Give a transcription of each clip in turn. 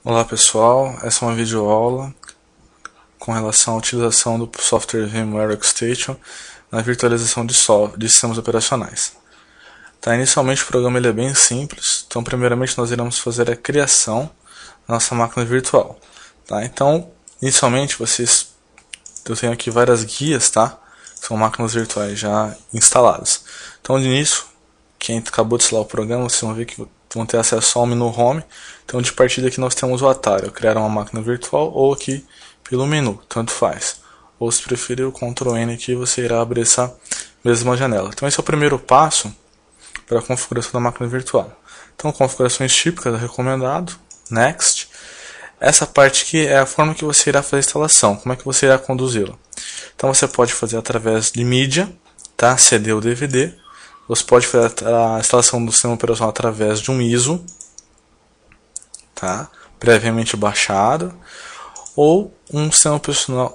Olá pessoal, essa é uma videoaula com relação à utilização do software VMware Workstation na virtualização de sistemas operacionais. Tá, inicialmente o programa ele é bem simples, então primeiramente nós iremos fazer a criação da nossa máquina virtual. Tá? Então, inicialmente eu tenho aqui várias guias, tá? São máquinas virtuais já instaladas. Então de início, quem acabou de instalar o programa, vocês vão ver que vão ter acesso ao menu Home. Então de partida aqui nós temos o atalho, criar uma máquina virtual ou aqui pelo menu, tanto faz. Ou se preferir o Ctrl N aqui, você irá abrir essa mesma janela. Então esse é o primeiro passo para a configuração da máquina virtual. Então configurações típicas, recomendado, Next. Essa parte aqui é a forma que você irá fazer a instalação, como é que você irá conduzi-la. Então você pode fazer através de mídia, tá? CD ou DVD. Você pode fazer a instalação do sistema operacional através de um ISO, tá? Previamente baixado, ou um sistema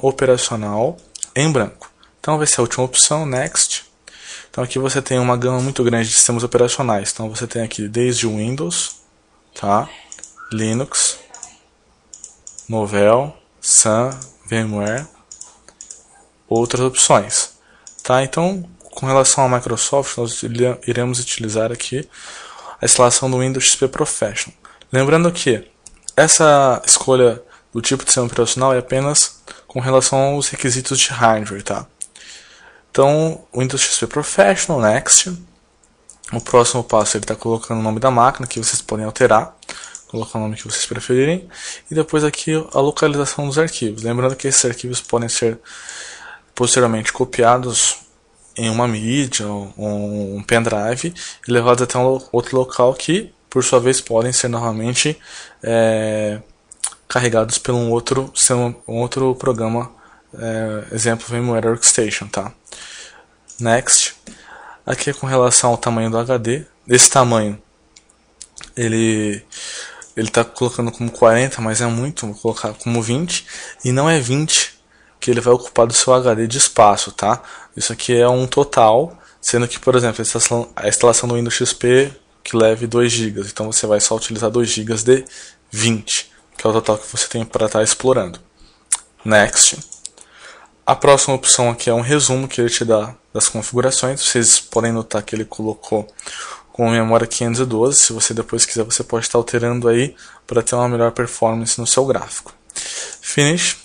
operacional em branco. Então vai ser a última opção, Next. Então aqui você tem uma gama muito grande de sistemas operacionais. Então você tem aqui desde o Windows, tá? Linux, Novell, Sun, VMware, outras opções. Tá? Então, com relação à Microsoft, nós iremos utilizar aqui a instalação do Windows XP Professional. Lembrando que essa escolha do tipo de sistema operacional é apenas com relação aos requisitos de hardware. Tá? Então, Windows XP Professional, Next. O próximo passo ele está colocando o nome da máquina, que vocês podem alterar, colocar o nome que vocês preferirem, e depois aqui a localização dos arquivos. Lembrando que esses arquivos podem ser posteriormente copiados em uma mídia ou um pendrive e levados até um outro local que, por sua vez, podem ser novamente carregados por um outro programa, exemplo VMware Workstation. Tá? Next. Aqui é com relação ao tamanho do HD. Esse tamanho ele está colocando como 40, mas é muito, vou colocar como 20, e não é 20 que ele vai ocupar do seu HD de espaço, tá? Isso aqui é um total, sendo que, por exemplo, a instalação do Windows XP que leve 2 GB, então você vai só utilizar 2 GB de 20, que é o total que você tem para estar explorando. Next. A próxima opção aqui é um resumo que ele te dá das configurações. Vocês podem notar que ele colocou com memória 512. Se você depois quiser, você pode estar alterando aí para ter uma melhor performance no seu gráfico. Finish.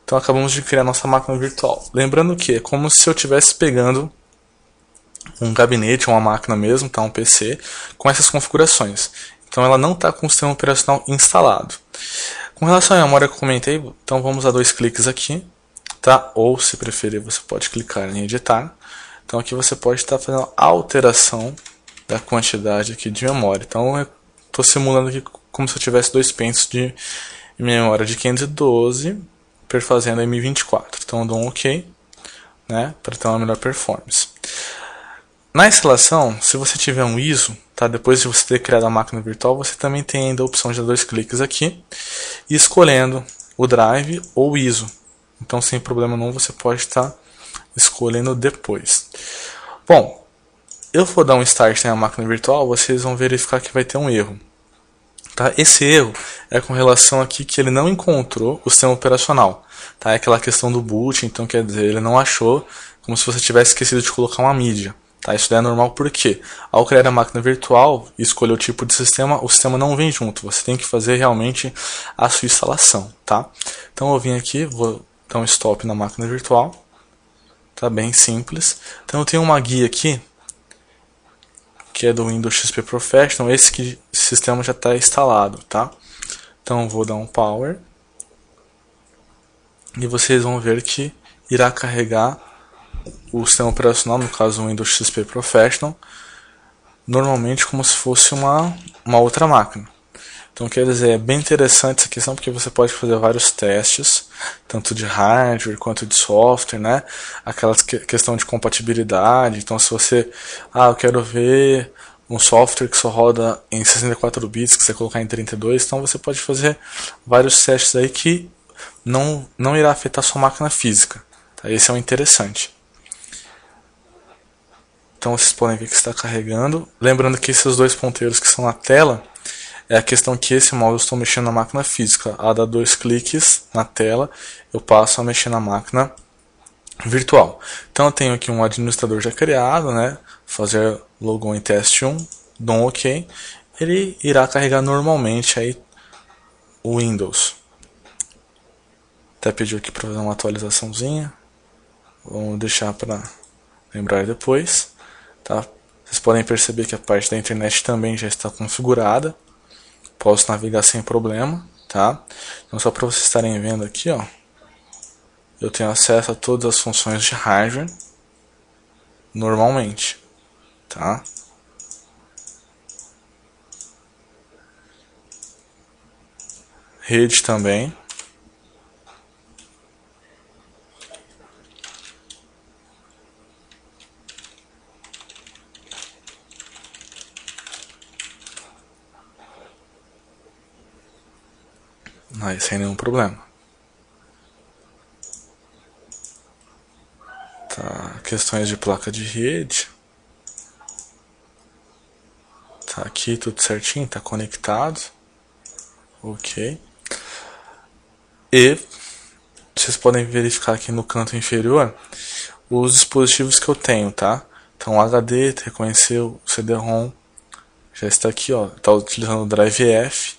Então acabamos de criar nossa máquina virtual. Lembrando que é como se eu estivesse pegando um gabinete, uma máquina mesmo, tá? Um PC, com essas configurações. Então ela não está com o sistema operacional instalado. Com relação à memória que eu comentei, então vamos a 2 cliques aqui. Tá? Ou, se preferir, você pode clicar em editar. Então aqui você pode estar fazendo a alteração da quantidade aqui de memória. Então eu estou simulando aqui como se eu tivesse 2 pensos de memória de 512 perfazendo a M24. Então eu dou um OK, né, para ter uma melhor performance. Na instalação, se você tiver um ISO, tá, depois de você ter criado a máquina virtual, você também tem ainda a opção de dar 2 cliques aqui e escolhendo o drive ou o ISO. Então, sem problema nenhum, você pode estar escolhendo depois. Bom, eu vou dar um start na máquina virtual, vocês vão verificar que vai ter um erro. Tá? Esse erro é com relação aqui que ele não encontrou o sistema operacional. Tá? É aquela questão do boot, então quer dizer, ele não achou, como se você tivesse esquecido de colocar uma mídia. Tá? Isso é normal porque, ao criar a máquina virtual e escolher o tipo de sistema, o sistema não vem junto. Você tem que fazer realmente a sua instalação. Tá? Então eu vim aqui, vou dar um stop na máquina virtual. Tá bem simples. Então eu tenho uma guia aqui, que é do Windows XP Professional. Esse sistema já está instalado, tá? Então eu vou dar um power. E vocês vão ver que irá carregar o sistema operacional, no caso o Windows XP Professional, normalmente como se fosse uma outra máquina. Então quer dizer, é bem interessante essa questão porque você pode fazer vários testes, tanto de hardware quanto de software, né? Aquela questão de compatibilidade. Então se você, eu quero ver um software que só roda em 64 bits, que você colocar em 32, então você pode fazer vários testes aí que não irá afetar sua máquina física. Tá? Esse é o interessante. Então vocês podem ver que está carregando. Lembrando que esses 2 ponteiros que são na tela É a questão que esse mouse eu estou mexendo na máquina física. A dar 2 cliques na tela, eu passo a mexer na máquina virtual. Então eu tenho aqui um administrador já criado, né? Fazer logon em teste 1, dou um OK. Ele irá carregar normalmente aí o Windows. Até pediu aqui para fazer uma atualizaçãozinha. Vamos deixar para lembrar depois. Tá? Vocês podem perceber que a parte da internet também já está configurada. Posso navegar sem problema. Tá? Então só para vocês estarem vendo aqui, ó, eu tenho acesso a todas as funções de hardware normalmente. Tá? Rede também. Aí, sem nenhum problema. Tá, questões de placa de rede. Tá aqui tudo certinho, tá conectado. Ok. E vocês podem verificar aqui no canto inferior os dispositivos que eu tenho, tá? Então o HD reconheceu o CD-ROM, já está aqui, ó, está utilizando o Drive F,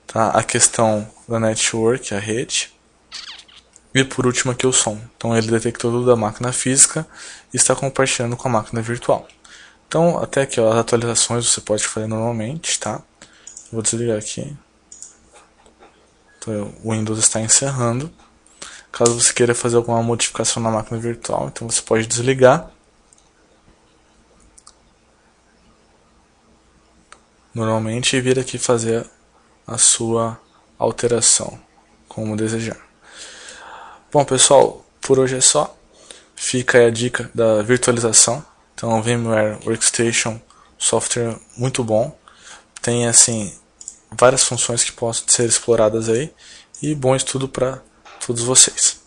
tá? A questão da network, a rede, e por último aqui o som. Então ele detectou tudo da máquina física e está compartilhando com a máquina virtual. Então até aqui, ó, as atualizações você pode fazer normalmente, tá? Vou desligar aqui. Então, o Windows está encerrando. Caso você queira fazer alguma modificação na máquina virtual, então você pode desligar normalmente e vir aqui fazer a sua alteração, como desejar. Bom pessoal, por hoje é só. Fica aí a dica da virtualização. Então o VMware Workstation, software muito bom. Tem assim várias funções que possam ser exploradas aí. E bom estudo para todos vocês.